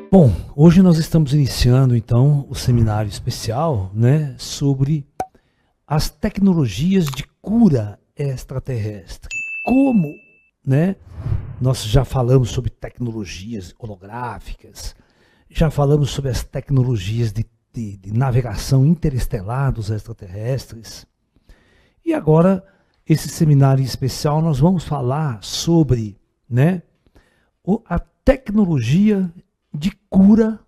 Bom, hoje nós estamos iniciando então o seminário especial, né, sobre as tecnologias de cura extraterrestre. Como, né, nós já falamos sobre tecnologias holográficas, já falamos sobre as tecnologias de navegação interestelar dos extraterrestres. E agora, esse seminário especial, nós vamos falar sobre, né, a tecnologia de cura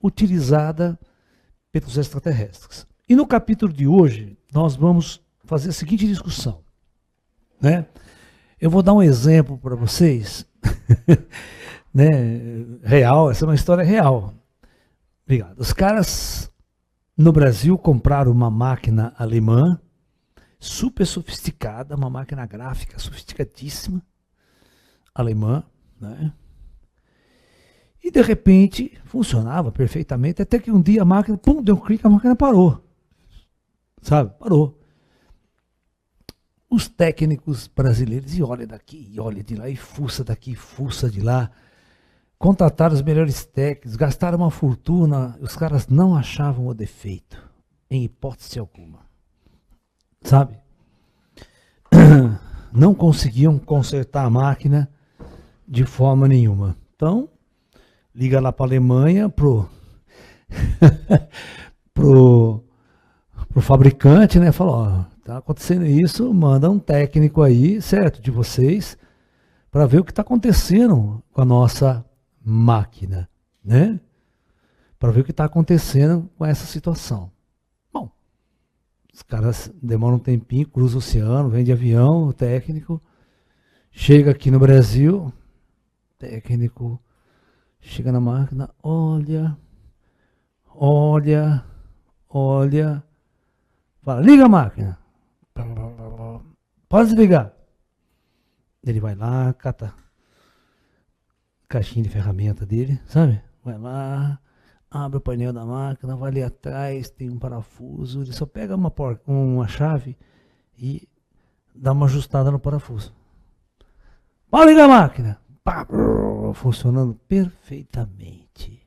utilizada pelos extraterrestres. E no capítulo de hoje, nós vamos fazer a seguinte discussão, né? Eu vou dar um exemplo para vocês, né, real, essa é uma história real. Obrigado. Os caras no Brasil compraram uma máquina alemã, super sofisticada, uma máquina gráfica sofisticadíssima, alemã, né? E de repente funcionava perfeitamente, até que um dia a máquina, pum, deu um clique, a máquina parou. Sabe? Parou. Os técnicos brasileiros, e olha daqui, e olha de lá, e fuça daqui, fuça de lá, contrataram os melhores técnicos, gastaram uma fortuna, os caras não achavam o defeito, em hipótese alguma. Sabe? Não conseguiam consertar a máquina de forma nenhuma. Então, liga lá para a Alemanha, pro fabricante, né? Fala, ó, tá acontecendo isso, manda um técnico aí, certo, de vocês, para ver o que está acontecendo com a nossa máquina, né? Para ver o que está acontecendo com essa situação. Bom, os caras demoram um tempinho, cruzam o oceano, vem de avião, o técnico, chega aqui no Brasil, técnico chega na máquina, olha, fala, liga a máquina, pode desligar. Ele vai lá, cata a caixinha de ferramenta dele, sabe? Vai lá, abre o painel da máquina, vai ali atrás, tem um parafuso, ele só pega uma chave e dá uma ajustada no parafuso. Pode ligar a máquina. Funcionando perfeitamente.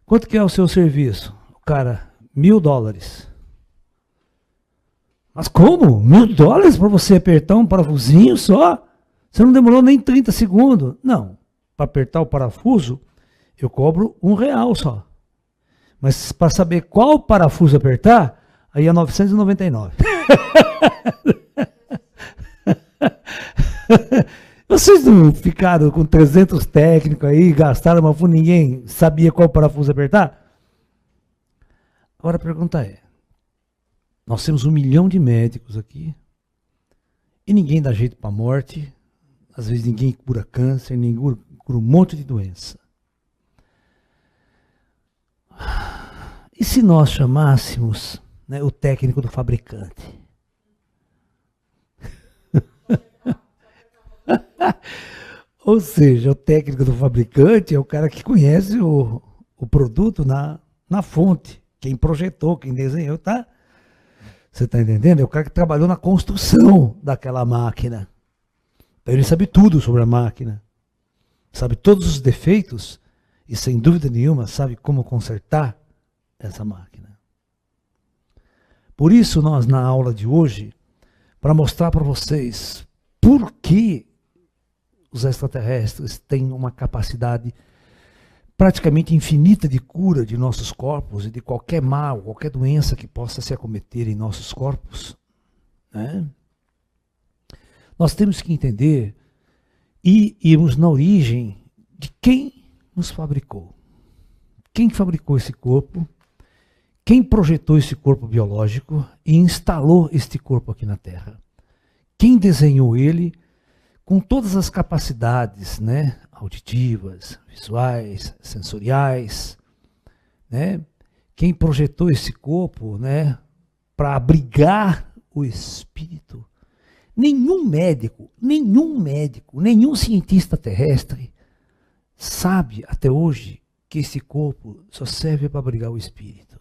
Quanto que é o seu serviço? O cara, $1.000. Mas como? $1.000 para você apertar um parafusinho só? Você não demorou nem 30 segundos. Não, para apertar o parafuso, eu cobro R$1 só. Mas para saber qual parafuso apertar, aí é 999. Vocês não ficaram com 300 técnicos aí, gastaram uma fundo, ninguém sabia qual parafuso apertar? Agora a pergunta é, nós temos 1 milhão de médicos aqui, e ninguém dá jeito para a morte, às vezes ninguém cura câncer, ninguém cura um monte de doença. E se nós chamássemos, né, o técnico do fabricante? Ou seja, o técnico do fabricante é o cara que conhece o produto na fonte, quem projetou, quem desenhou, tá? Você está entendendo? É o cara que trabalhou na construção daquela máquina. Então ele sabe tudo sobre a máquina, sabe todos os defeitos e sem dúvida nenhuma sabe como consertar essa máquina. Por isso nós na aula de hoje, para mostrar para vocês por que os extraterrestres têm uma capacidade praticamente infinita de cura de nossos corpos e de qualquer mal, qualquer doença que possa se acometer em nossos corpos, né? Nós temos que entender e irmos na origem de quem nos fabricou. Quem fabricou esse corpo, quem projetou esse corpo biológico e instalou este corpo aqui na Terra. Quem desenhou ele com todas as capacidades, né, auditivas, visuais, sensoriais, né? Quem projetou esse corpo, né, para abrigar o espírito. Nenhum médico, nenhum cientista terrestre sabe até hoje que esse corpo só serve para abrigar o espírito.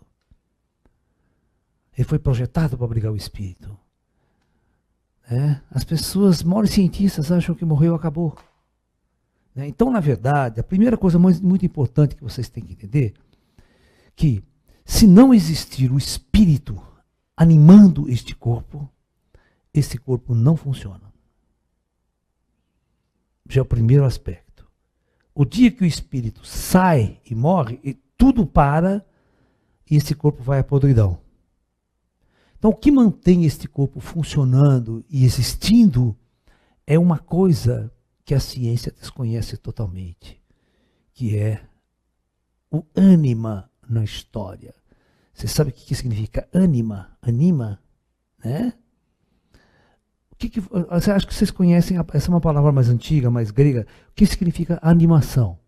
Ele foi projetado para abrigar o espírito. As pessoas, maiores cientistas, acham que morreu, acabou. né? Então, na verdade, a primeira coisa muito importante que vocês têm que entender, que se não existir o espírito animando este corpo, esse corpo não funciona. Já é o primeiro aspecto. O dia que o espírito sai e morre, tudo para e esse corpo vai à podridão. Então, o que mantém este corpo funcionando e existindo é uma coisa que a ciência desconhece totalmente, que é o ânima na história. Você sabe o que significa ânima? Anima, né? Você acha que vocês conhecem, essa é uma palavra mais antiga, mais grega. O que significa animação?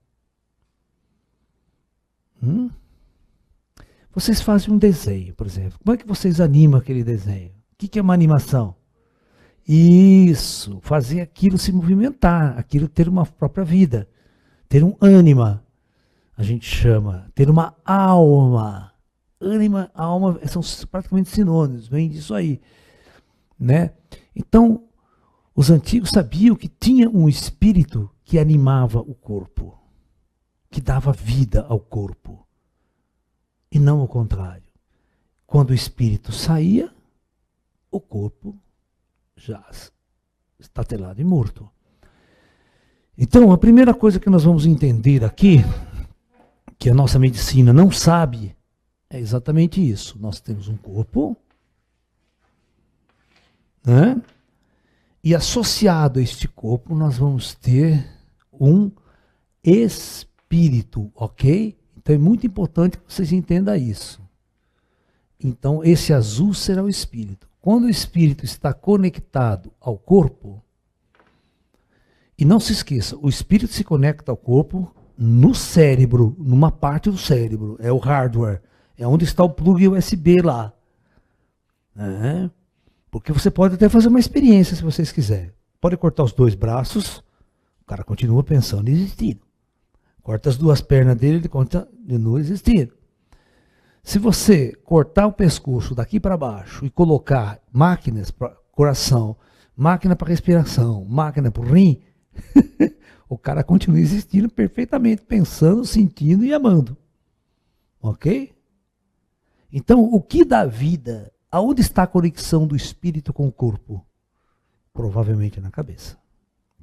Vocês fazem um desenho, por exemplo. Como é que vocês animam aquele desenho? O que é uma animação? Isso, fazer aquilo se movimentar, aquilo ter uma própria vida, ter um ânima, a gente chama, ter uma alma. Ânima, alma são praticamente sinônimos, vem disso aí, né? Então, os antigos sabiam que tinha um espírito que animava o corpo, que dava vida ao corpo, e não o contrário. Quando o espírito saía, o corpo já estatelado e morto. Então, a primeira coisa que nós vamos entender aqui, que a nossa medicina não sabe, é exatamente isso. Nós temos um corpo, né? E associado a este corpo, nós vamos ter um espírito, ok? Então é muito importante que vocês entendam isso. Então, esse azul será o espírito. Quando o espírito está conectado ao corpo, e não se esqueça, o espírito se conecta ao corpo no cérebro, numa parte do cérebro, é o hardware, é onde está o plug USB lá. Porque você pode até fazer uma experiência se vocês quiserem. Pode cortar os 2 braços, o cara continua pensando e existindo. Corta as 2 pernas dele, ele continua existindo. Se você cortar o pescoço daqui para baixo e colocar máquinas para coração, máquina para respiração, máquina para o rim, o cara continua existindo perfeitamente, pensando, sentindo e amando. Ok? Então, o que dá vida? Aonde está a conexão do espírito com o corpo? Provavelmente na cabeça.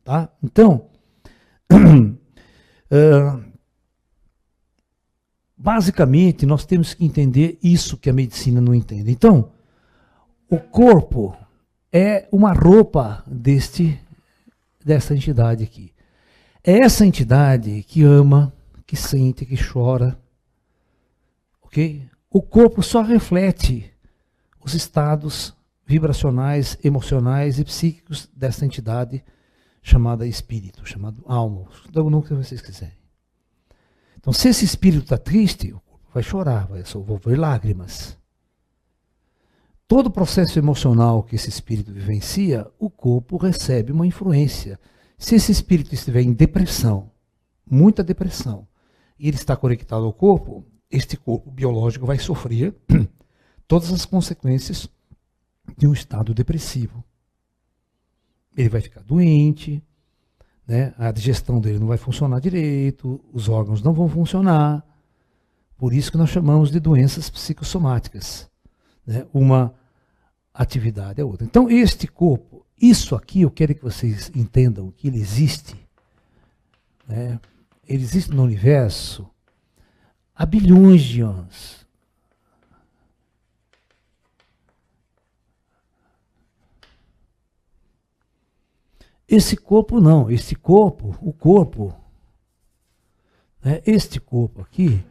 Tá? Então, basicamente, nós temos que entender isso que a medicina não entende. Então, o corpo é uma roupa dessa entidade aqui. É essa entidade que ama, que sente, que chora. Ok? O corpo só reflete os estados vibracionais, emocionais e psíquicos dessa entidade chamada espírito, chamado alma, dá o nome que vocês quiserem. Então, se esse espírito está triste, o corpo vai chorar, vai solver lágrimas. Todo o processo emocional que esse espírito vivencia, o corpo recebe uma influência. Se esse espírito estiver em depressão, muita depressão, e ele está conectado ao corpo, este corpo biológico vai sofrer todas as consequências de um estado depressivo. Ele vai ficar doente, né? A digestão dele não vai funcionar direito, os órgãos não vão funcionar. Por isso que nós chamamos de doenças psicossomáticas, né? Uma atividade é outra. Então, este corpo, isso aqui, eu quero que vocês entendam que ele existe, né? Ele existe no universo há bilhões de anos. Esse corpo não, este corpo, o corpo, né, este corpo aqui,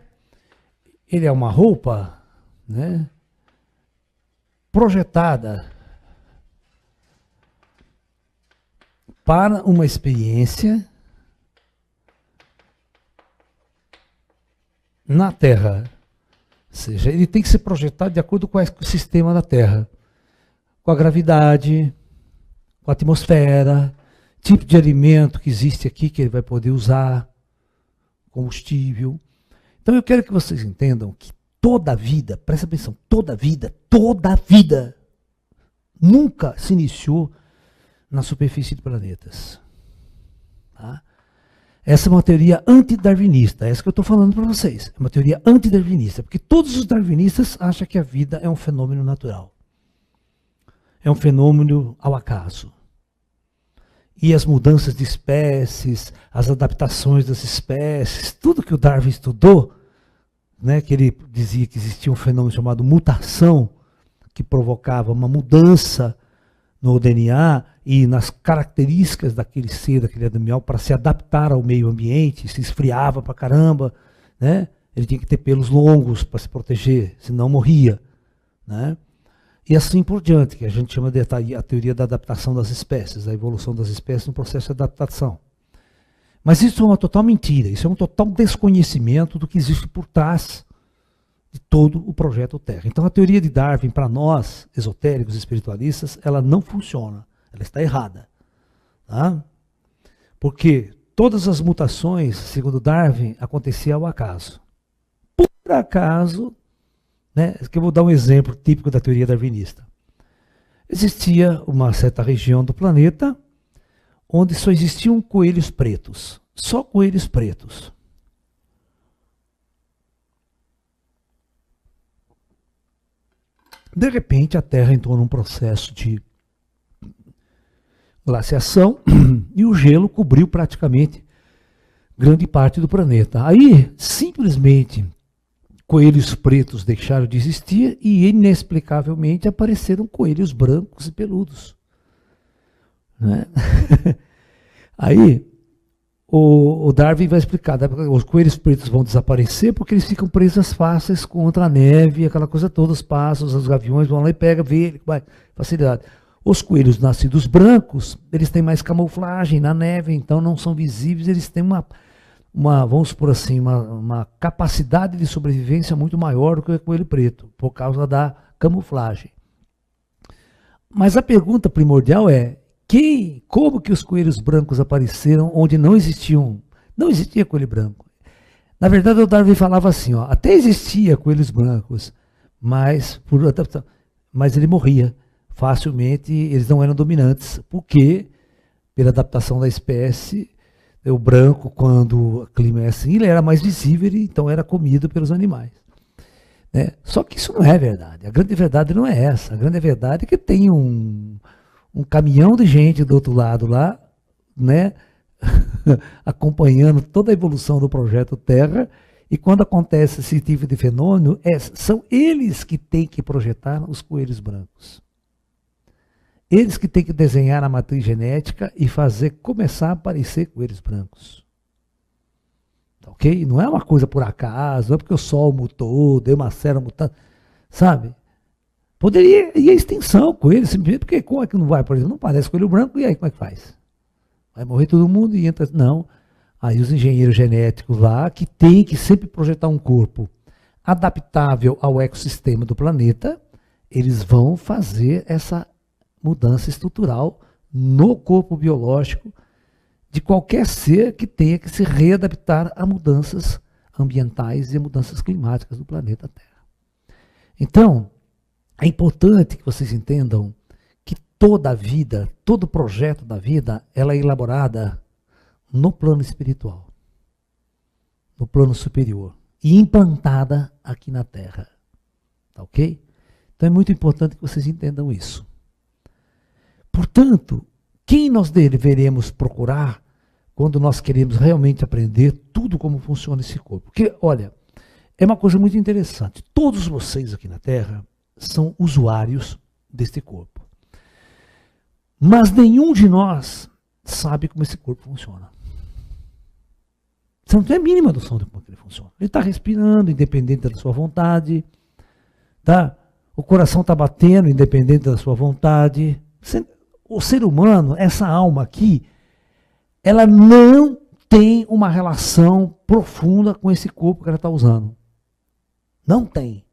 ele é uma roupa, né, projetada para uma experiência na Terra. Ou seja, ele tem que ser projetado de acordo com o sistema da Terra, com a gravidade, com a atmosfera, tipo de alimento que existe aqui que ele vai poder usar, combustível. Então eu quero que vocês entendam que toda a vida, presta atenção, toda a vida nunca se iniciou na superfície de planetas. Tá? Essa é uma teoria antidarwinista, essa que eu estou falando para vocês. É uma teoria antidarwinista, porque todos os darwinistas acham que a vida é um fenômeno natural. É um fenômeno ao acaso. E as mudanças de espécies, as adaptações das espécies, tudo que o Darwin estudou, né, que ele dizia que existia um fenômeno chamado mutação, que provocava uma mudança no DNA e nas características daquele ser, daquele animal, para se adaptar ao meio ambiente, se esfriava pra caramba, né? Ele tinha que ter pelos longos para se proteger, senão morria, né? E assim por diante, que a gente chama de a teoria da adaptação das espécies, a evolução das espécies no processo de adaptação. Mas isso é uma total mentira, isso é um total desconhecimento do que existe por trás de todo o projeto Terra. Então a teoria de Darwin, para nós, esotéricos e espiritualistas, ela não funciona, ela está errada. Tá? Porque todas as mutações, segundo Darwin, aconteciam ao acaso. Por acaso, né, que eu vou dar um exemplo típico da teoria darwinista. Existia uma certa região do planeta onde só existiam coelhos pretos. Só coelhos pretos. De repente, a Terra entrou num processo de glaciação e o gelo cobriu praticamente grande parte do planeta. Aí, simplesmente, coelhos pretos deixaram de existir e, inexplicavelmente, apareceram coelhos brancos e peludos. Né? Aí, o Darwin vai explicar, os coelhos pretos vão desaparecer porque eles ficam presas fáceis contra a neve, aquela coisa toda, os pássaros, os gaviões vão lá e pegam, vê, vai, facilidade. Os coelhos nascidos brancos, eles têm mais camuflagem na neve, então não são visíveis, eles têm vamos supor assim, uma capacidade de sobrevivência muito maior do que o coelho preto, por causa da camuflagem. Mas a pergunta primordial é, como que os coelhos brancos apareceram onde não existia coelho branco? Na verdade, o Darwin falava assim, ó, até existia coelhos brancos, mas ele morria facilmente, eles não eram dominantes, porque pela adaptação da espécie, o branco, quando o clima é assim, ele era mais visível e então era comido pelos animais. Né? Só que isso não é verdade. A grande verdade não é essa. A grande verdade é que tem um caminhão de gente do outro lado lá, né? acompanhando toda a evolução do projeto Terra, e quando acontece esse tipo de fenômeno, são eles que têm que projetar os coelhos brancos. Eles que têm que desenhar a matriz genética e começar a aparecer coelhos brancos. Ok? Não é uma coisa por acaso, não é porque o Sol mutou, deu uma série mutante, sabe? Poderia ir à extinção com eles, simplesmente porque como é que não vai, por exemplo, não parece coelho branco, e aí como é que faz? Vai morrer todo mundo e entra... Não. Aí os engenheiros genéticos lá, que têm que sempre projetar um corpo adaptável ao ecossistema do planeta, eles vão fazer essa mudança estrutural no corpo biológico de qualquer ser que tenha que se readaptar a mudanças ambientais e a mudanças climáticas do planeta Terra. Então, é importante que vocês entendam que toda a vida, todo projeto da vida, ela é elaborada no plano espiritual, no plano superior, e implantada aqui na Terra. Tá ok? Então é muito importante que vocês entendam isso. Portanto, quem nós deveremos procurar quando nós queremos realmente aprender tudo como funciona esse corpo? Porque, olha, é uma coisa muito interessante. Todos vocês aqui na Terra são usuários deste corpo. Mas nenhum de nós sabe como esse corpo funciona. Você não tem a mínima noção de como ele funciona. Ele está respirando, independente da sua vontade. Tá? O coração está batendo, independente da sua vontade. O ser humano, essa alma aqui, ela não tem uma relação profunda com esse corpo que ela está usando. Não tem.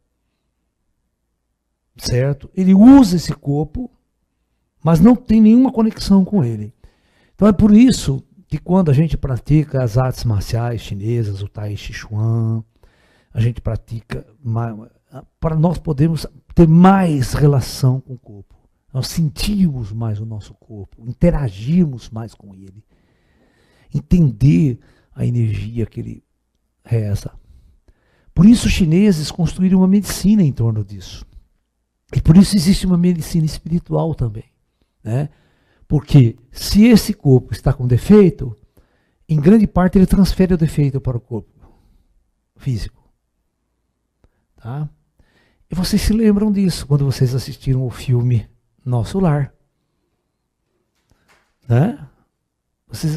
Certo? Ele usa esse corpo, mas não tem nenhuma conexão com ele. Então é por isso que quando a gente pratica as artes marciais chinesas, o Tai Chi Chuan, a gente pratica, para nós podermos ter mais relação com o corpo. Nós sentimos mais o nosso corpo, interagirmos mais com ele. Entender a energia que ele reza. Por isso os chineses construíram uma medicina em torno disso. E por isso existe uma medicina espiritual também, né? Porque se esse corpo está com defeito, em grande parte ele transfere o defeito para o corpo físico. Tá? E vocês se lembram disso quando vocês assistiram o filme Nosso Lar. Né?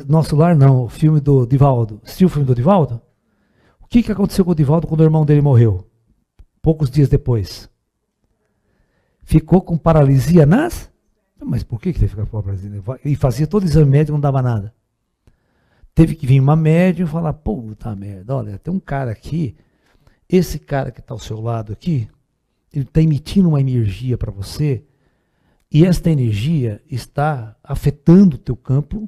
Nosso Lar não, o filme do Divaldo. Assistiu o filme do Divaldo? O que aconteceu com o Divaldo quando o irmão dele morreu? Poucos dias depois. Ficou com paralisia nas... Mas por que teve que ficar com paralisia? E fazia todo exame médico, não dava nada. Teve que vir uma médium e falar, puta merda, olha, tem um cara aqui, esse cara que está ao seu lado aqui, ele está emitindo uma energia para você, e esta energia está afetando o teu campo,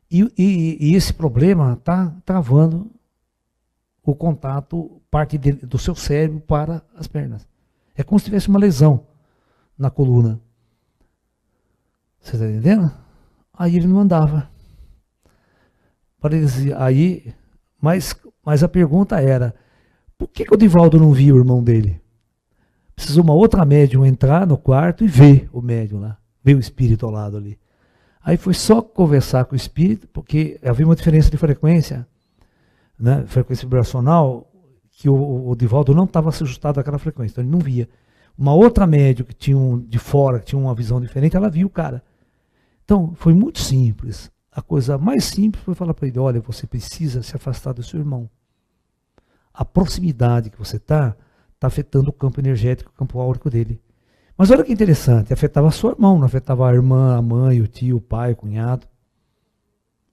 e esse problema está travando o contato, parte do seu cérebro para as pernas. É como se tivesse uma lesão na coluna. Você está entendendo? Aí ele não andava. Aí, mas a pergunta era, por que o Divaldo não via o irmão dele? Precisou uma outra médium entrar no quarto e ver o médium lá, ver o espírito ao lado ali. Aí foi só conversar com o espírito, porque havia uma diferença de frequência, né, frequência vibracional, que o Divaldo não estava ajustado àquela frequência, então ele não via. Uma outra médium que tinha de fora, que tinha uma visão diferente, ela viu o cara. Então, foi muito simples. A coisa mais simples foi falar para ele, olha, você precisa se afastar do seu irmão. A proximidade que você está afetando o campo energético, o campo áurico dele. Mas olha que interessante, afetava sua irmão, não afetava a irmã, a mãe, o tio, o pai, o cunhado.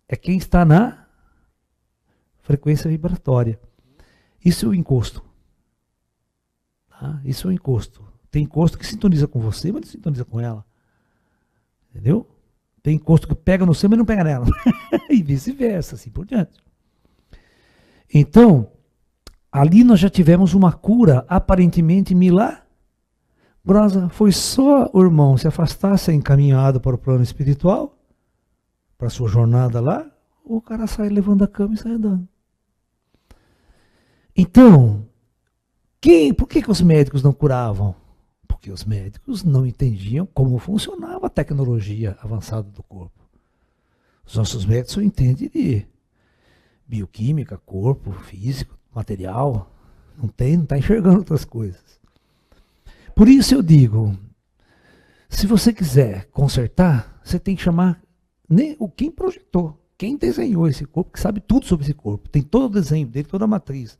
É quem está na frequência vibratória. Isso é o encosto. Tá? Isso é o encosto. Tem encosto que sintoniza com você, mas não sintoniza com ela. Entendeu? Tem encosto que pega no seu, mas não pega nela. E vice-versa, assim por diante. Então, ali nós já tivemos uma cura aparentemente milagrosa. Foi só o irmão se afastar, ser encaminhado para o plano espiritual, para a sua jornada lá, o cara sai levando a cama e sai andando. Então, por que os médicos não curavam? Porque os médicos não entendiam como funcionava a tecnologia avançada do corpo. Os nossos médicos só entendem de bioquímica, corpo, físico, material. Não está enxergando outras coisas. Por isso eu digo, se você quiser consertar, você tem que chamar quem projetou, quem desenhou esse corpo, que sabe tudo sobre esse corpo. Tem todo o desenho dele, toda a matriz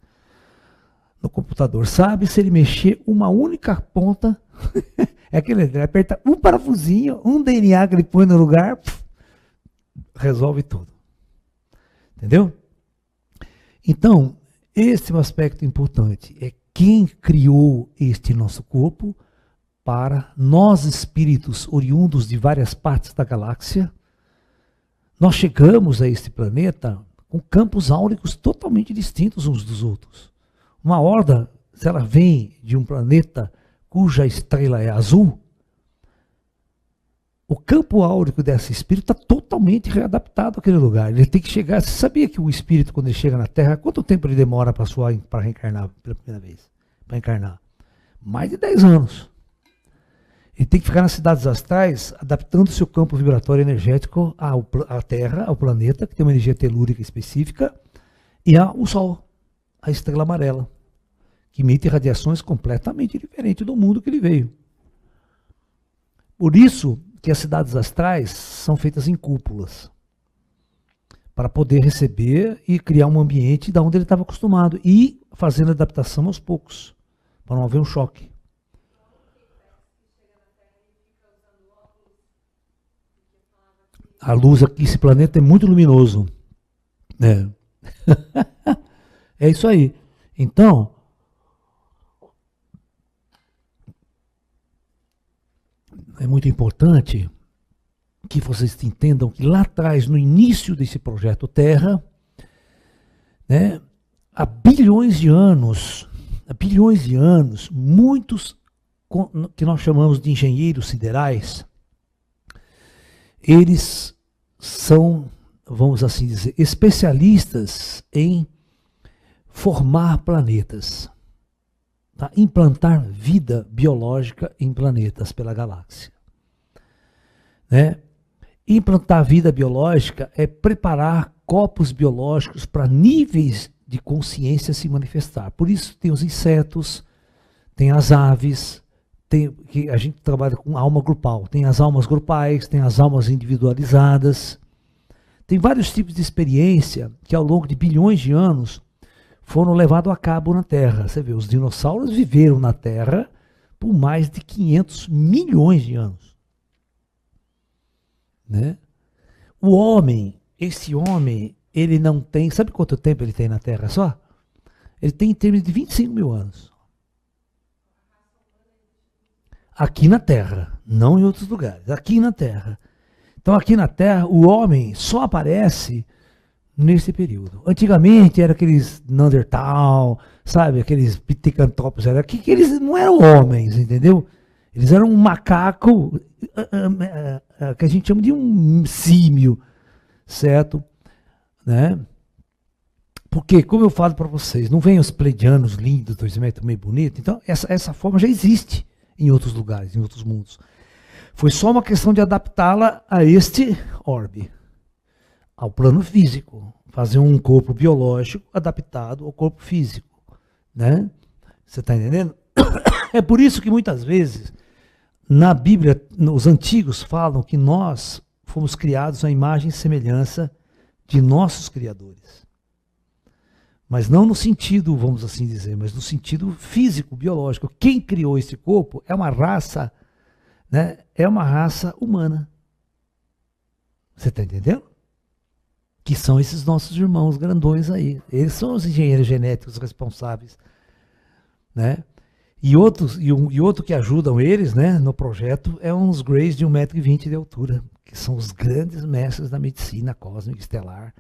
no computador. Sabe se ele mexer uma única ponta, é aquele, ele aperta um parafusinho, um DNA que ele põe no lugar, resolve tudo. Entendeu? Então, esse é um aspecto importante. É quem criou este nosso corpo para nós espíritos oriundos de várias partes da galáxia. Nós chegamos a este planeta com campos áuricos totalmente distintos uns dos outros. Uma horda, se ela vem de um planeta cuja estrela é azul, o campo áurico desse espírito está totalmente readaptado àquele lugar. Ele tem que chegar. Você sabia que o espírito, quando ele chega na Terra, quanto tempo ele demora para reencarnar pela primeira vez? Para encarnar? Mais de 10 anos. Ele tem que ficar nas cidades astrais, adaptando o seu campo vibratório energético à Terra, ao planeta, que tem uma energia telúrica específica, e ao Sol, a estrela amarela, que emite radiações completamente diferentes do mundo que ele veio. Por isso que as cidades astrais são feitas em cúpulas, para poder receber e criar um ambiente da onde ele estava acostumado, e fazendo a adaptação aos poucos, para não haver um choque. A luz aqui, esse planeta é muito luminoso. É isso aí. Então, é muito importante que vocês entendam que lá atrás, no início desse projeto Terra, né, há bilhões de anos, muitos que nós chamamos de engenheiros siderais, eles são vamos assim dizer, especialistas em formar planetas, tá? Implantar vida biológica em planetas pela galáxia, né? Implantar vida biológica é preparar corpos biológicos para níveis de consciência se manifestar. Por isso tem os insetos, tem as aves, que a gente trabalha com alma grupal. Tem as almas grupais, tem as almas individualizadas. Tem vários tipos de experiência que ao longo de bilhões de anos foram levados a cabo na Terra. Você vê, os dinossauros viveram na Terra por mais de 500 milhões de anos. Né? O homem, esse homem, ele não tem... Sabe quanto tempo ele tem na Terra só? Ele tem em termos de 25 mil anos. Aqui na Terra, não em outros lugares. Aqui na Terra. Então aqui na Terra, o homem só aparece nesse período. Antigamente era aqueles Neandertal, sabe? Aqueles Pithecanthropus, que eles não eram homens, entendeu? Eles eram um macaco que a gente chama de um símio, certo? Né? Porque, como eu falo para vocês, não vem os pleidianos lindos, 2 metros, meio bonito. Então, essa forma já existe em outros lugares, em outros mundos. Foi só uma questão de adaptá-la a este orbe, ao plano físico. Fazer um corpo biológico adaptado ao corpo físico. Né? Você está entendendo? É por isso que muitas vezes, na Bíblia, os antigos falam que nós fomos criados à imagem e semelhança de nossos criadores. Mas não no sentido, vamos assim dizer, mas no sentido físico, biológico. Quem criou esse corpo é uma raça, né? É uma raça humana. Você está entendendo? Que são esses nossos irmãos grandões aí. Eles são os engenheiros genéticos responsáveis, né? E outro que ajudam eles, né, no projeto é uns Greys de 1,20 m de altura, que são os grandes mestres da medicina cósmica estelar.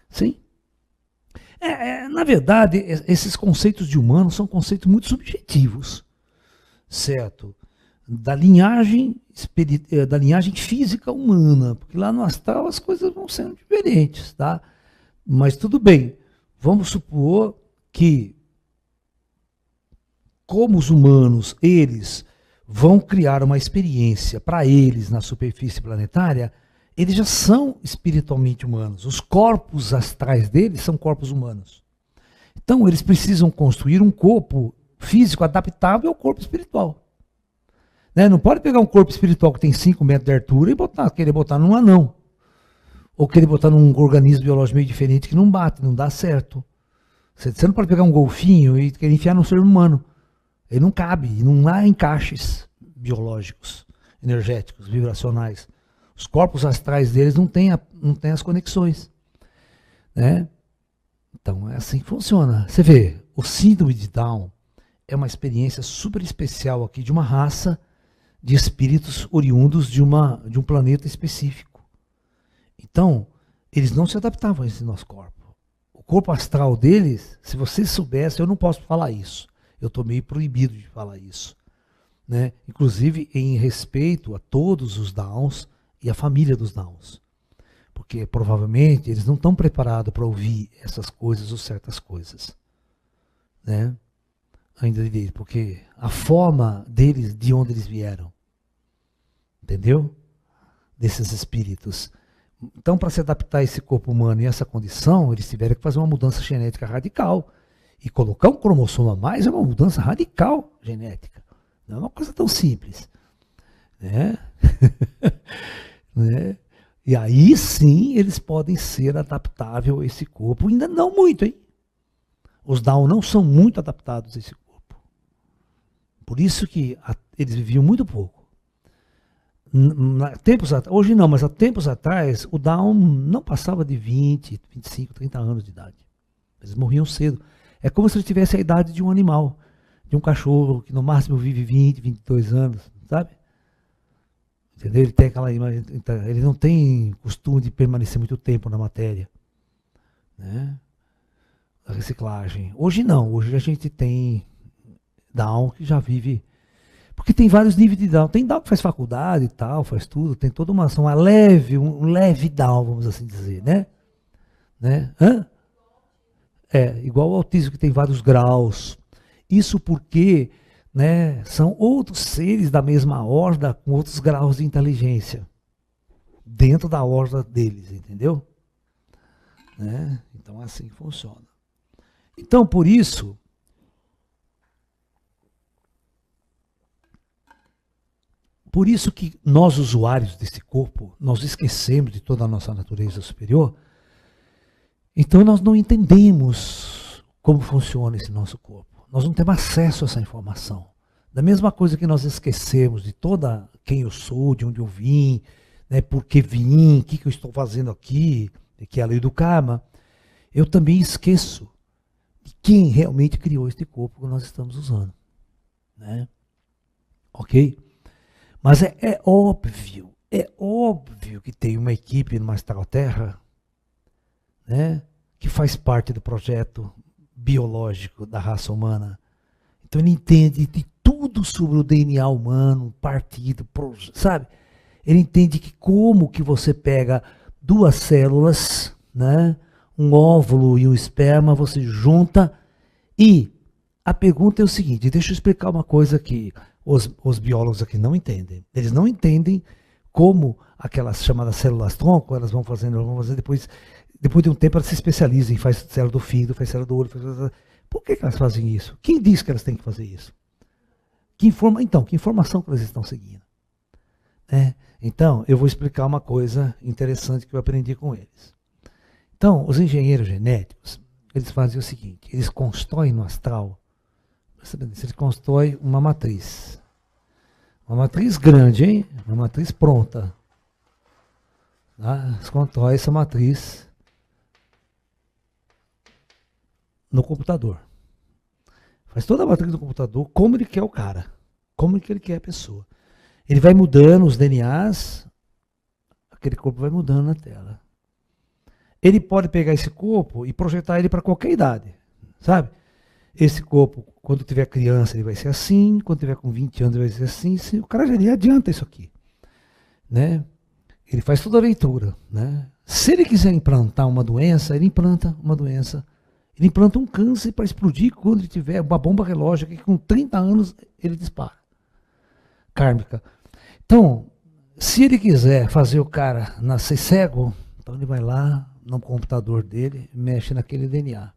Sim. Na verdade, esses conceitos de humano são conceitos muito subjetivos, certo? Da linhagem física humana, porque lá no astral as coisas vão sendo diferentes, tá? Mas tudo bem, vamos supor que, como os humanos, eles vão criar uma experiência para eles na superfície planetária, eles já são espiritualmente humanos. Os corpos astrais deles são corpos humanos. Então, eles precisam construir um corpo físico adaptável ao corpo espiritual. Né? Não pode pegar um corpo espiritual que tem 5 metros de altura e querer botar num anão. Ou querer botar num organismo biológico meio diferente que não bate, não dá certo. Você não pode pegar um golfinho e querer enfiar num ser humano. Ele não cabe, não há encaixes biológicos, energéticos, vibracionais. Os corpos astrais deles não têm as conexões. Né? Então é assim que funciona. Você vê, o síndrome de Down é uma experiência super especial aqui de uma raça de espíritos oriundos de um planeta específico. Então, eles não se adaptavam a esse nosso corpo. O corpo astral deles, se você soubesse, eu não posso falar isso. Eu estou meio proibido de falar isso. Né? Inclusive em respeito a todos os Downs e a família dos Downs. Porque provavelmente eles não estão preparados para ouvir essas coisas ou certas coisas. Né? Ainda direito, porque a forma deles, de onde eles vieram. Entendeu? Desses espíritos. Então, para se adaptar a esse corpo humano e essa condição, eles tiveram que fazer uma mudança genética radical. E colocar um cromossomo a mais é uma mudança radical genética. Não é uma coisa tão simples. Né? Né? E aí sim eles podem ser adaptáveis a esse corpo. Ainda não muito, hein? Os Down não são muito adaptados a esse corpo. Por isso que eles viviam muito pouco. Hoje não, mas há tempos atrás, o Down não passava de 20, 25, 30 anos de idade. Eles morriam cedo. É como se ele tivesse a idade de um animal, de um cachorro, que no máximo vive 20, 22 anos, sabe? Entendeu? Ele tem aquela imagem, ele não tem costume de permanecer muito tempo na matéria. Né? A reciclagem. Hoje não, hoje a gente tem Down que já vive. Porque tem vários níveis de Down. Tem Down que faz faculdade e tal, faz tudo, tem toda uma ação, um leve Down, vamos assim dizer, né? Hã? É, igual o autismo que tem vários graus. Isso porque, né, são outros seres da mesma horda com outros graus de inteligência. Dentro da horda deles, entendeu? Né? Então é assim que funciona. Então, por isso, que nós, usuários desse corpo, nós esquecemos de toda a nossa natureza superior. Então nós não entendemos como funciona esse nosso corpo. Nós não temos acesso a essa informação. Da mesma coisa que nós esquecemos de toda quem eu sou, de onde eu vim, né, por que vim, o que eu estou fazendo aqui, que é a lei do karma, eu também esqueço de quem realmente criou este corpo que nós estamos usando. Né? Ok? Mas é óbvio que tem uma equipe no Astral Terra, né, que faz parte do projeto biológico da raça humana. Então ele entende de tudo sobre o DNA humano, partido, sabe? Ele entende que como que você pega duas células, né, um óvulo e um esperma, você junta, e a pergunta é o seguinte, deixa eu explicar uma coisa que os biólogos aqui não entendem. Eles não entendem como aquelas chamadas células tronco, elas vão fazer depois de um tempo elas se especializam, faz célula do fígado, faz célula do olho, Por que elas fazem isso? Quem diz que elas têm que fazer isso? Que informação que elas estão seguindo? Então, eu vou explicar uma coisa interessante que eu aprendi com eles. Então, os engenheiros genéticos, eles fazem o seguinte, eles constroem no astral, eles constroem uma matriz. Uma matriz grande, hein? Uma matriz pronta. Tá? Eles constroem essa matriz no computador. Faz toda a matriz do computador, como ele quer o cara. Como que ele quer a pessoa. Ele vai mudando os DNAs, aquele corpo vai mudando na tela. Ele pode pegar esse corpo e projetar ele para qualquer idade, sabe? Esse corpo, quando tiver criança, ele vai ser assim, quando tiver com 20 anos, ele vai ser assim. O cara já adianta isso aqui, né? Ele faz toda a leitura, né? Se ele quiser implantar uma doença, ele implanta uma doença. Ele implanta um câncer para explodir quando ele tiver uma bomba relógio que com 30 anos ele dispara. Kármica. Então, se ele quiser fazer o cara nascer cego, então ele vai lá no computador dele, mexe naquele DNA.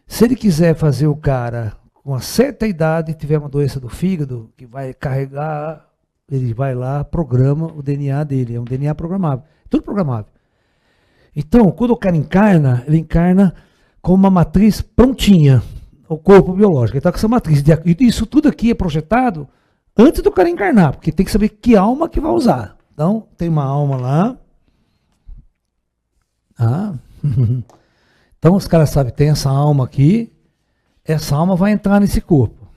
Se ele quiser fazer o cara com uma certa idade, tiver uma doença do fígado, que vai carregar, ele vai lá, programa o DNA dele, é um DNA programável, tudo programável. Então, quando o cara encarna, ele encarna com uma matriz prontinha, o corpo biológico. Ele está com essa matriz. Isso tudo aqui é projetado antes do cara encarnar, porque tem que saber que alma que vai usar. Então, tem uma alma lá. Então, os caras sabem, tem essa alma aqui, essa alma vai entrar nesse corpo.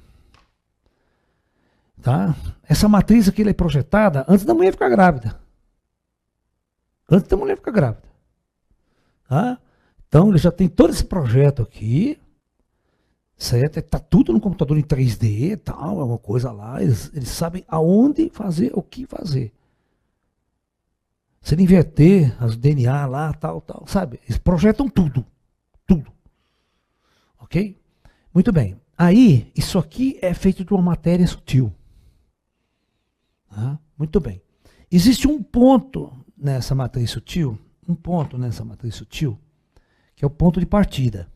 Tá? Essa matriz aqui ela é projetada antes da mulher ficar grávida. Antes da mulher ficar grávida. Tá? Então, ele já tem todo esse projeto aqui, certo? Está tudo no computador em 3D e tal, é uma coisa lá. Eles sabem aonde fazer, o que fazer. Se ele inverter as DNA lá, tal, sabe? Eles projetam tudo. Tudo. Ok? Muito bem. Aí, isso aqui é feito de uma matéria sutil. Tá? Muito bem. Existe um ponto nessa matriz sutil, que é o ponto de partida.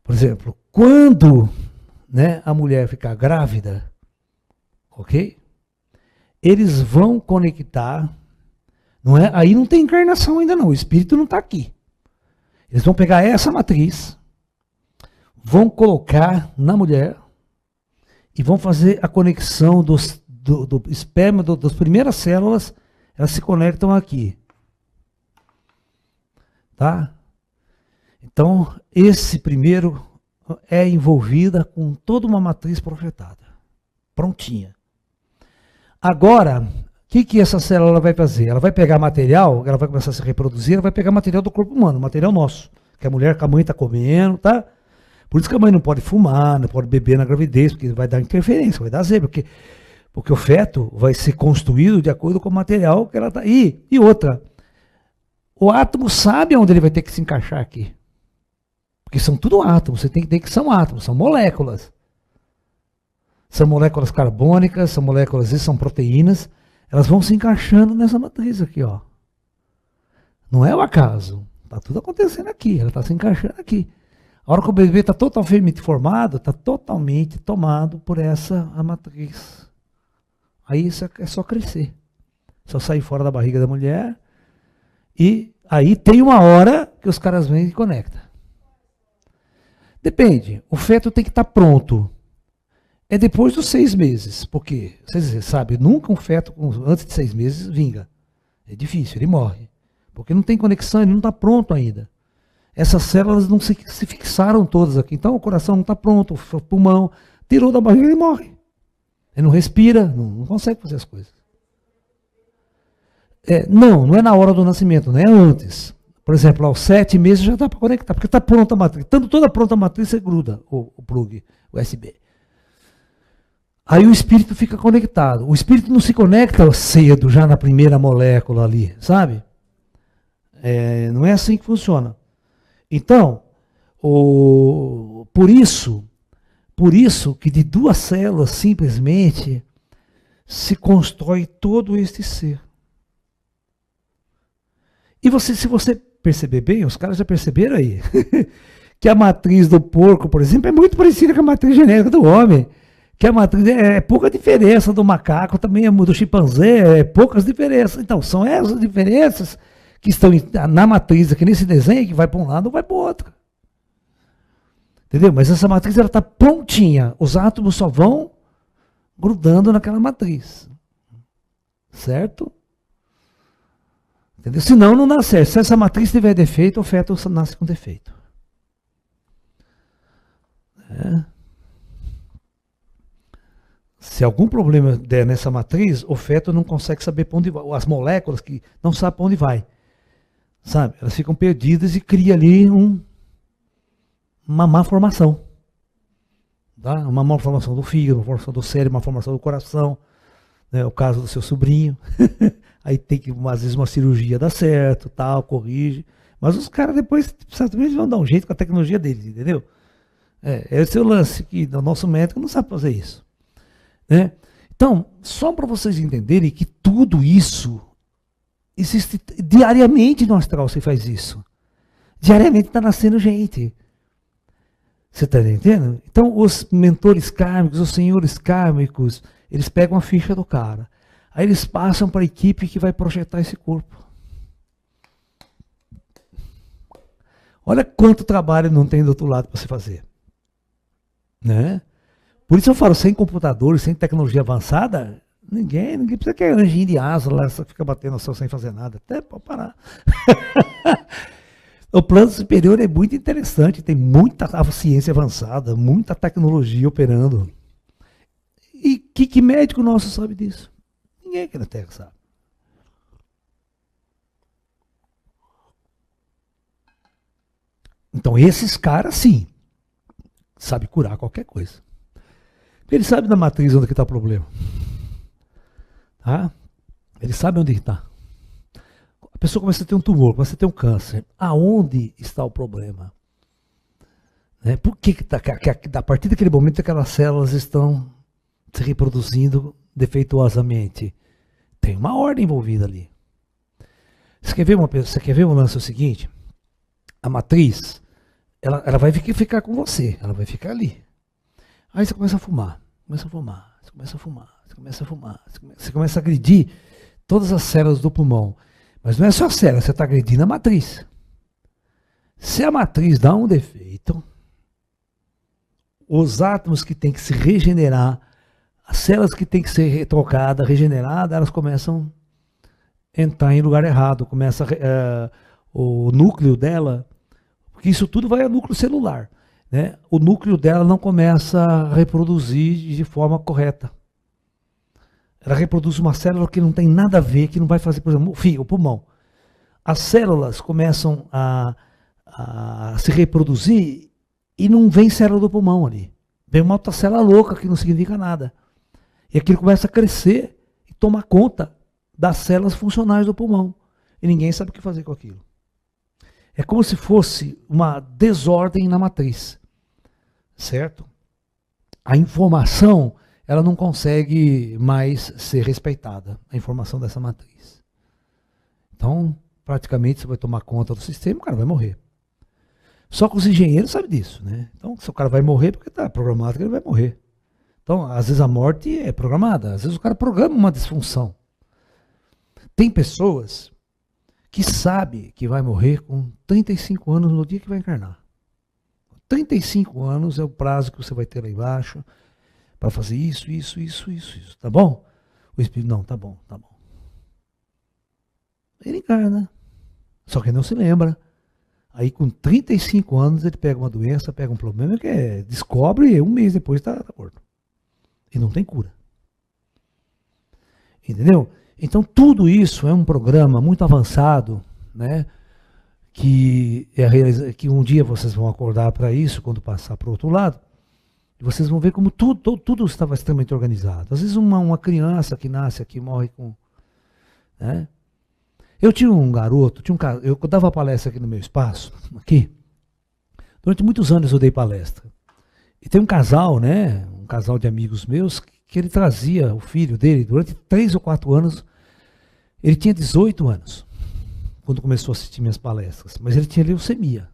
Por exemplo, quando, né, a mulher ficar grávida, ok? Eles vão conectar, não é? Aí não tem encarnação ainda não, o espírito não está aqui. Eles vão pegar essa matriz, vão colocar na mulher e vão fazer a conexão do esperma, das primeiras células, elas se conectam aqui. Tá? Então, esse primeiro é envolvida com toda uma matriz projetada, prontinha. Agora, o que essa célula vai fazer? Ela vai pegar material, ela vai começar a se reproduzir, ela vai pegar material do corpo humano, material nosso, que a mulher, que a mãe está comendo, tá? Por isso que a mãe não pode fumar, não pode beber na gravidez, porque vai dar interferência, vai dar zebra, porque o feto vai ser construído de acordo com o material que ela está. E outra, o átomo sabe onde ele vai ter que se encaixar aqui. Porque são tudo átomos, você tem que entender que são átomos, são moléculas. São moléculas carbônicas, são moléculas e são proteínas, elas vão se encaixando nessa matriz aqui, ó. Não é o acaso, está tudo acontecendo aqui, ela está se encaixando aqui. A hora que o bebê está totalmente formado, está totalmente tomado por essa a matriz. Aí isso é só crescer. Só sair fora da barriga da mulher. E aí tem uma hora que os caras vêm e conectam. Depende. O feto tem que estar pronto. É depois dos 6 meses. Porque, vocês sabem, nunca um feto antes de 6 meses vinga. É difícil, ele morre. Porque não tem conexão, ele não está pronto ainda. Essas células não se fixaram todas aqui. Então o coração não está pronto, o pulmão tirou da barriga e ele morre. Ele não respira, não consegue fazer as coisas. Não é na hora do nascimento, não é antes. Por exemplo, aos 7 meses já dá para conectar, porque está pronta a matriz. Estando toda pronta a matriz, você gruda o plug USB. Aí o espírito fica conectado. O espírito não se conecta cedo, já na primeira molécula ali, sabe? Não é assim que funciona. Então, por isso que de 2 células simplesmente se constrói todo este ser. E se você perceber bem, os caras já perceberam aí, que a matriz do porco, por exemplo, é muito parecida com a matriz genética do homem. Que a matriz é pouca diferença do macaco, também do chimpanzé, poucas diferenças. Então, são essas diferenças que estão na matriz, aqui nesse desenho, que vai para um lado ou vai para o outro. Entendeu? Mas essa matriz está prontinha. Os átomos só vão grudando naquela matriz. Certo? Entendeu? Senão não dá certo. Se essa matriz tiver defeito, o feto nasce com defeito. Se algum problema der nessa matriz, o feto não consegue saber para onde vai. As moléculas que não sabem para onde vai. Sabe? Elas ficam perdidas e cria ali uma má formação. Tá? Uma má formação do fígado, uma formação do cérebro, uma formação do coração. Né? O caso do seu sobrinho. Aí tem que, às vezes, uma cirurgia dá certo, tal, corrige. Mas os caras depois, certamente, vão dar um jeito com a tecnologia deles, entendeu? Esse é o lance, que o nosso médico não sabe fazer isso. Né? Então, só para vocês entenderem que tudo isso existe diariamente no astral, você faz isso. Diariamente está nascendo gente. Você está entendendo? Então, os mentores kármicos, os senhores kármicos, eles pegam a ficha do cara. Aí eles passam para a equipe que vai projetar esse corpo. Olha quanto trabalho não tem do outro lado para se fazer. Né? Por isso eu falo, sem computadores, sem tecnologia avançada, ninguém precisa que anjinho de asa lá, só fica batendo no céu sem fazer nada. Até pode parar. O plano superior é muito interessante, tem muita ciência avançada, muita tecnologia operando. E que médico nosso sabe disso? Ninguém aqui na Terra sabe. Então esses caras, sim, sabem curar qualquer coisa. Porque ele sabe da matriz onde está o problema. Tá? Ele sabe onde está. A pessoa começa a ter um tumor, começa a ter um câncer. Aonde está o problema? Né? Por que a partir daquele momento aquelas células estão se reproduzindo defeituosamente? Tem uma ordem envolvida ali. Você quer ver um lance? É o seguinte, a matriz, ela vai ficar com você, ela vai ficar ali. Aí você começa a fumar, você começa a fumar, você começa a agredir todas as células do pulmão. Mas não é só a célula, você está agredindo a matriz. Se a matriz dá um defeito, os átomos que têm que se regenerar, as células que têm que ser trocadas, regeneradas, elas começam a entrar em lugar errado, começa o núcleo dela, porque isso tudo vai ao núcleo celular. Né? O núcleo dela não começa a reproduzir de forma correta. Ela reproduz uma célula que não tem nada a ver, que não vai fazer, por exemplo, o pulmão. As células começam a se reproduzir e não vem célula do pulmão ali. Vem uma outra célula louca que não significa nada. E aquilo começa a crescer e tomar conta das células funcionais do pulmão. E ninguém sabe o que fazer com aquilo. É como se fosse uma desordem na matriz. Certo? A informação, ela não consegue mais ser respeitada, a informação dessa matriz. Então, praticamente, você vai tomar conta do sistema, o cara vai morrer. Só que os engenheiros sabem disso, né? Então, se o cara vai morrer, porque está programado que ele vai morrer. Então, às vezes a morte é programada, às vezes o cara programa uma disfunção. Tem pessoas que sabem que vai morrer com 35 anos no dia que vai encarnar. 35 anos é o prazo que você vai ter lá embaixo para fazer isso, tá bom? O espírito, não, tá bom. Ele encarna, só que não se lembra. Aí com 35 anos ele pega uma doença, pega um problema que descobre e um mês depois está morto. E não tem cura. Entendeu? Então tudo isso é um programa muito avançado, né? Que um dia vocês vão acordar para isso, quando passar para o outro lado, e vocês vão ver como tudo estava extremamente organizado. Às vezes uma criança que nasce aqui morre com... Né? Eu tinha um garoto, eu dava palestra aqui no meu espaço, aqui. Durante muitos anos eu dei palestra. E tem um casal, né? Um casal de amigos meus, que ele trazia o filho dele, durante 3 ou 4 anos, ele tinha 18 anos. Quando começou a assistir minhas palestras, mas ele tinha leucemia.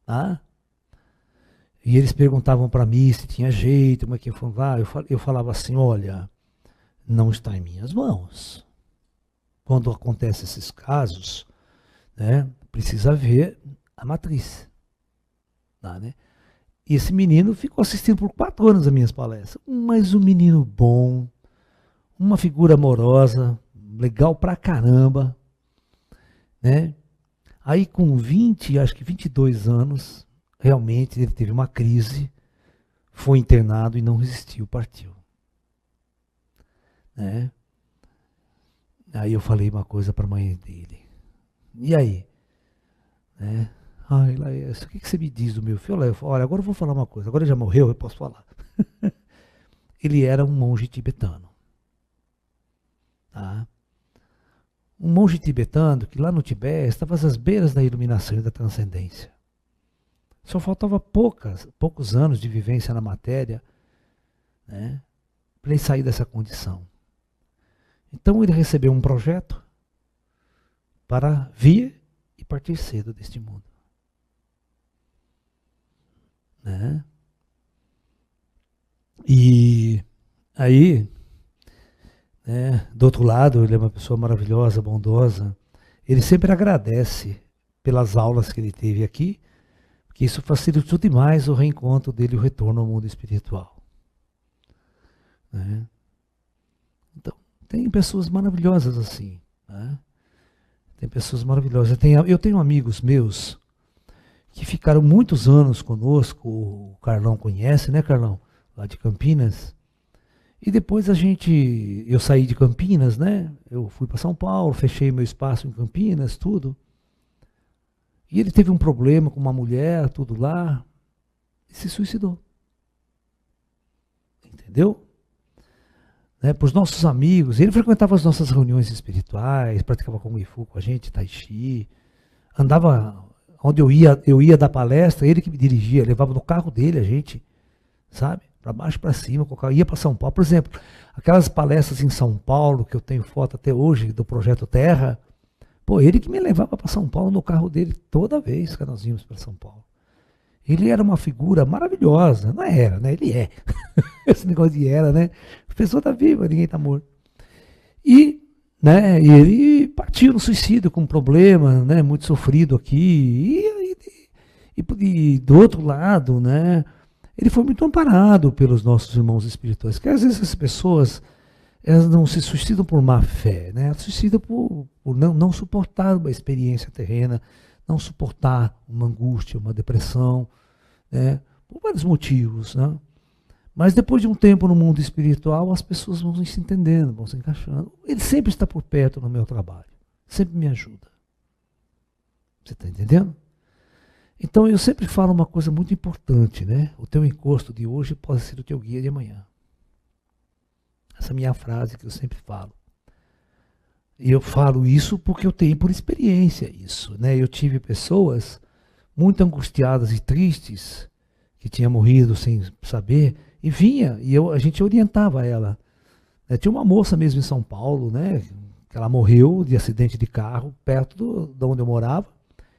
Tá? E eles perguntavam para mim se tinha jeito, como é que eu falava assim, olha, não está em minhas mãos. Quando acontecem esses casos, né, precisa ver a matriz. Tá, né? E esse menino ficou assistindo por 4 anos as minhas palestras, mas um menino bom, uma figura amorosa, legal pra caramba. Né? Aí com 22 anos, realmente ele teve uma crise, foi internado e não resistiu, partiu. Né? Aí eu falei uma coisa para a mãe dele. E aí? Né? Ai, Laércio, o que você me diz do meu filho? Olha, agora eu vou falar uma coisa, agora ele já morreu, eu posso falar. Ele era um monge tibetano. Tá? Um monge tibetano que lá no Tibete estava às beiras da iluminação e da transcendência. Só faltava poucos anos de vivência na matéria, né, para ele sair dessa condição. Então ele recebeu um projeto para vir e partir cedo deste mundo. Né? E aí... do outro lado, ele é uma pessoa maravilhosa, bondosa. Ele sempre agradece pelas aulas que ele teve aqui, porque isso facilitou demais o reencontro dele, o retorno ao mundo espiritual. Né? Então, tem pessoas maravilhosas assim. Né? Tem pessoas maravilhosas. Eu tenho amigos meus que ficaram muitos anos conosco, o Carlão conhece, né, Carlão? Lá de Campinas. E depois eu saí de Campinas, né? Eu fui para São Paulo, fechei meu espaço em Campinas, tudo. E ele teve um problema com uma mulher, tudo lá, e se suicidou. Entendeu? Né? Para os nossos amigos, ele frequentava as nossas reuniões espirituais, praticava Kung Fu com a gente, Tai Chi, andava onde eu ia dar palestra, ele que me dirigia, levava no carro dele a gente, sabe? Para baixo, para cima, ia para São Paulo. Por exemplo, aquelas palestras em São Paulo, que eu tenho foto até hoje, do Projeto Terra, pô, ele que me levava para São Paulo no carro dele toda vez que nós íamos para São Paulo. Ele era uma figura maravilhosa, não era, né? Ele é. Esse negócio de era, né? A pessoa está viva, ninguém está morto. E, né, ele partiu no suicídio com um problema, né, muito sofrido aqui. E do outro lado, né, ele foi muito amparado pelos nossos irmãos espirituais, que às vezes as pessoas, elas não se suicidam por má fé, né? Elas se suicidam por não suportar uma experiência terrena, não suportar uma angústia, uma depressão, né? Por vários motivos, né? Mas depois de um tempo no mundo espiritual, as pessoas vão se entendendo, vão se encaixando. Ele sempre está por perto no meu trabalho, sempre me ajuda. Você está entendendo? Então eu sempre falo uma coisa muito importante, né? O teu encosto de hoje pode ser o teu guia de amanhã. Essa é a minha frase que eu sempre falo. E eu falo isso porque eu tenho por experiência isso, né? Eu tive pessoas muito angustiadas e tristes que tinham morrido sem saber e vinha e a gente orientava ela. Tinha uma moça mesmo em São Paulo, né? Que ela morreu de acidente de carro perto de onde eu morava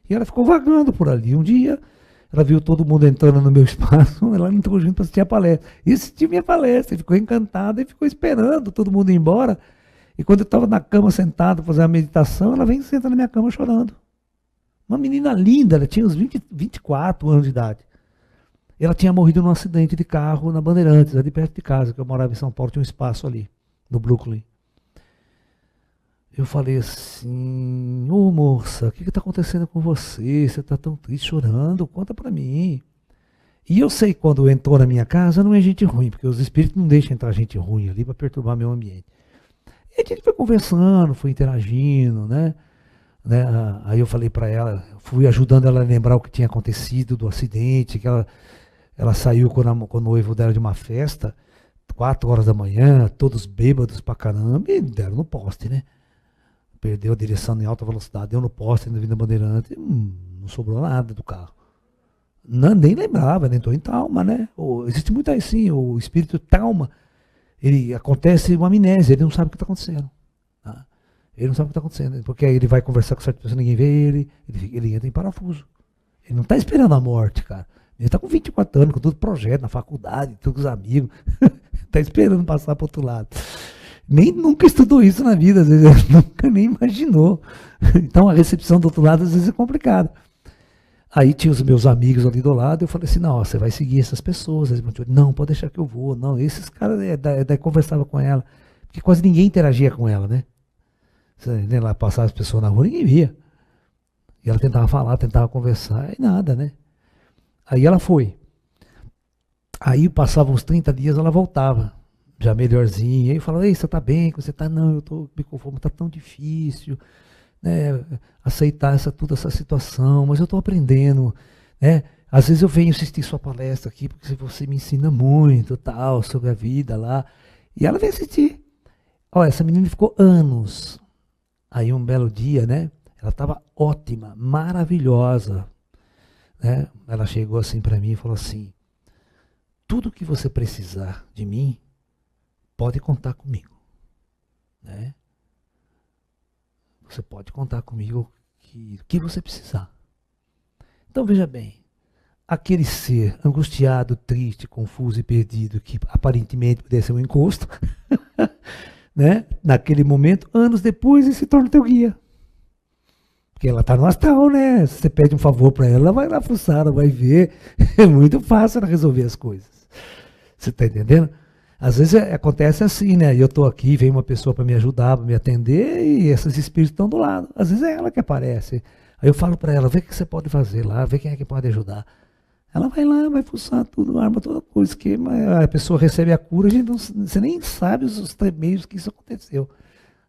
e ela ficou vagando por ali. Um dia ela viu todo mundo entrando no meu espaço, ela entrou junto para assistir a palestra. E assistiu minha palestra, ficou encantada e ficou esperando todo mundo ir embora. E quando eu estava na cama sentado fazendo a meditação, ela vem e senta na minha cama chorando. Uma menina linda, ela tinha uns 24 anos de idade. Ela tinha morrido num acidente de carro na Bandeirantes, ali perto de casa, que eu morava em São Paulo, tinha um espaço ali, no Brooklyn. Eu falei assim, ô moça, o que está acontecendo com você? Você está tão triste, chorando? Conta para mim. E eu sei que quando entrou na minha casa não é gente ruim, porque os espíritos não deixam entrar gente ruim ali para perturbar meu ambiente. E a gente foi conversando, foi interagindo, né? Aí eu falei para ela, fui ajudando ela a lembrar o que tinha acontecido do acidente, que ela saiu com o noivo dela de uma festa, 4 horas da manhã, todos bêbados pra caramba, e deram no poste, né? Perdeu a direção em alta velocidade, deu no poste na Avenida Bandeirante, não sobrou nada do carro. Não, nem lembrava, nem entrou em trauma, né? Existe muito assim, o espírito trauma, ele acontece uma amnésia, ele não sabe o que está acontecendo. Tá? Ele não sabe o que está acontecendo, porque aí ele vai conversar com certa pessoa, ninguém vê ele entra em parafuso. Ele não está esperando a morte, cara. Ele está com 24 anos, com todo projeto, na faculdade, todos os amigos. Está esperando passar para o outro lado. Nunca estudou isso na vida, às vezes nunca nem imaginou. Então a recepção do outro lado às vezes é complicada. Aí tinha os meus amigos ali do lado, eu falei assim, não, você vai seguir essas pessoas. Eles continuam, não, pode deixar que eu vou. Não, esses caras, daí conversava com ela, porque quase ninguém interagia com ela, né? Ela passava as pessoas na rua, ninguém via. E ela tentava falar, tentava conversar, e nada, né? Aí ela foi. Aí passavam uns 30 dias, ela voltava, já melhorzinha. Aí eu falava, ei, você tá bem? Você tá? Não, eu tô me conformando, tá tão difícil, né? Aceitar toda essa situação, mas eu tô aprendendo, né? Às vezes eu venho assistir sua palestra aqui, porque você me ensina muito, tal, sobre a vida lá. E ela veio assistir. Olha, essa menina ficou anos. Aí um belo dia, né? Ela estava ótima, maravilhosa, né? Ela chegou assim para mim e falou assim, tudo que você precisar de mim, pode contar comigo, né? Você pode contar comigo o que você precisar. Então veja bem, aquele ser angustiado, triste, confuso e perdido, que aparentemente poderia ser um encosto, né? Naquele momento, anos depois, ele se torna teu guia. Porque ela está no astral, né? Se você pede um favor para ela vai lá fuçar, ela vai ver. É muito fácil ela resolver as coisas. Você está entendendo? Às vezes acontece assim, né? Eu estou aqui, vem uma pessoa para me ajudar, para me atender, e esses espíritos estão do lado. Às vezes é ela que aparece. Aí eu falo para ela, vê o que você pode fazer lá, vê quem é que pode ajudar. Ela vai lá, vai fuçar tudo, arma toda o esquema, a pessoa recebe a cura, a gente não, você nem sabe os meios que isso aconteceu.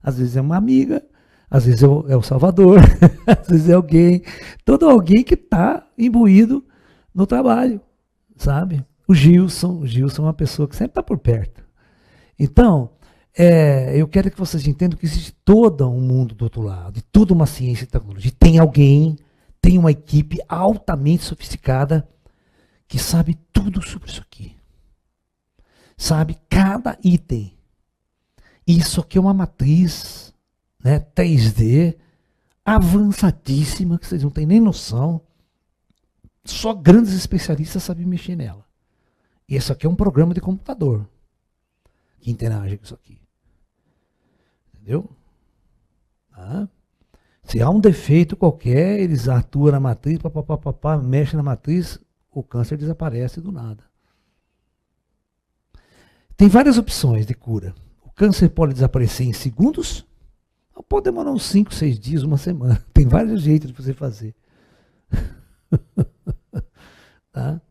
Às vezes é uma amiga, às vezes é o Salvador, às vezes é alguém, todo alguém que está imbuído no trabalho, sabe? O Gilson é uma pessoa que sempre está por perto. Então, eu quero que vocês entendam que existe todo um mundo do outro lado, de toda uma ciência e tecnologia. Tem alguém, tem uma equipe altamente sofisticada que sabe tudo sobre isso aqui. Sabe cada item. Isso aqui é uma matriz, né, 3D, avançadíssima, que vocês não têm nem noção. Só grandes especialistas sabem mexer nela. E isso aqui é um programa de computador que interage com isso aqui. Entendeu? Tá? Se há um defeito qualquer, eles atuam na matriz, mexem na matriz, o câncer desaparece do nada. Tem várias opções de cura. O câncer pode desaparecer em segundos, ou pode demorar uns 5, 6 dias, uma semana. Tem vários jeitos de você fazer. Tá?